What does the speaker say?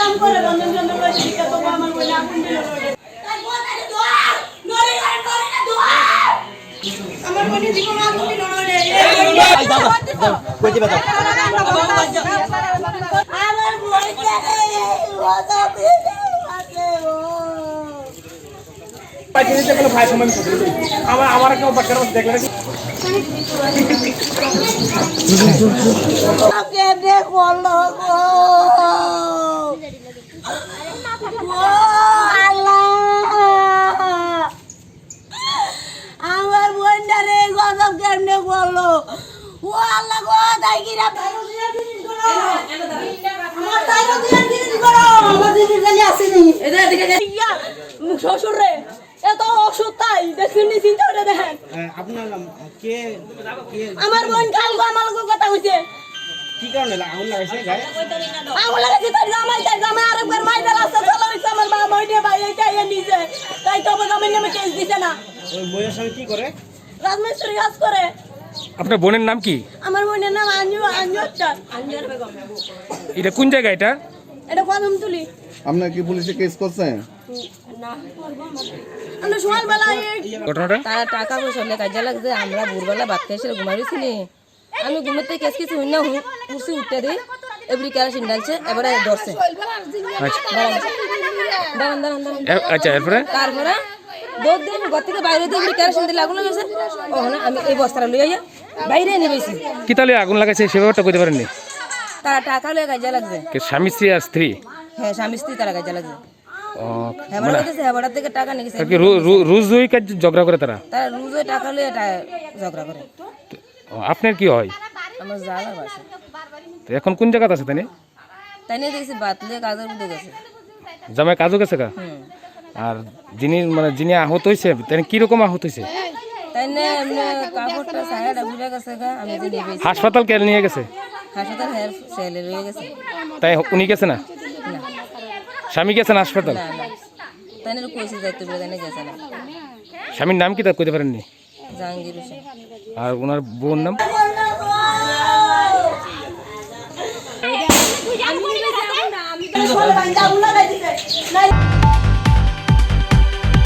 কাম করে বন্ধন জন্য লইছে দিকে তো আমার বই না আগুন দিল আমার বই দিকে আগুন দিল রে কই দিবা আমার বই পাইতে কোনো ভাই সময় আমার কেউ বাচ্চার মধ্যে দেখলে নাকি কেমনে করলো গো আমার বোনটারে গজব কেমনে করলো ও আল্লাহ গো তাই কিরা আমার তাইরও দিন দিন করো আমার দিদি জানি আসেনি এদের দিকে শ্বশুর রে এত ওষুধ তাই দেখুন চিন্তা করে দেখেন আপনার নাম কে আমার বোন কাল গো আমার লগে কথা কইছে কি কারণে আগুন লাগাইছে গায়ে আগুন লাগাইছে তাই জামাই আরেকবার মাইদার আছে চলে হইছে আমার মা মইনে ভাই এইটাই নিছে তাই তো জামাই নামে কেস দিছে না ওই বইয়ের সঙ্গে কি করে রাজমিস্ত্রি কাজ করে আপনার বোনের নাম কি? আমার বোনের নাম আঞ্জুর বেগম। এটা কোন জায়গা এটা? এটা কদমতলি। আপনার কি পুলিশে কেস করছেন? না আমরা সকালবেলা ঘটনাটা তারা টাকা পয়সা হলে কাজে লাগছে আমরা ভোরবেলা ভাত খেয়ে সেরে ঘুমাইছি নি আমি ঘুমাতে কেস কিছু হই না উঠছি উঠতে দিই এবারে কেরাসিন ডালছে এবারে ধরছে দাঁড়ান দাঁড়ান দাঁড়ান আচ্ছা এরপরে তারপরে দৌড় দিয়ে ঘর থেকে বাইরে দিয়ে এবারে কেরাসিন দিলে আগুন লেগেছে ও না আমি এই বস্তাটা লই আইয়া বাইরে এনে বেশি কি তাহলে আগুন লাগাইছে সে ব্যাপারটা কইতে পারেননি? তারা টাকা লয়ে কাজে লাগছে কে স্বামী স্ত্রী আর স্ত্রী? হ্যাঁ স্বামী স্ত্রী তারা কাজে লাগছে ও হেবাড়া হইতেছে হেবাড়ার থেকে টাকা নিয়ে গেছে কি রোজ ওই কাজ ঝগড়া করে তারা? তারা রোজ ওই টাকা লয়ে ঝগড়া করে ও, আপনার কি হয়? আমার জ্বালা বাসে তো এখন কোন জায়গাতে আছে তাই? তাই নিয়ে দেখছি বাত লিয়ে কাজের মধ্যে গেছে জামাই কাজও গেছে গা? আর যিনি আহত হয়েছে তাই কিরকম আহত হয়েছে? তাই না এমনি কাপড়টা সায়াটা ঘুরে গেছে গা আমি যে নিয়ে গেছি হাসপাতাল কে নিয়ে গেছে? হাসপাতাল হেয়ার সেলে রয়ে গেছে তাই উনি গেছে না? না স্বামী গেছেন হাসপাতাল? না না তাই না কইছে যাইতে বলে তাই না গেছে না স্বামীর নাম কি তা কইতে পারেননি? জাহাঙ্গীর হোসেন আর ওনার বোন নাম? আমি আগুন লাগাই দিছে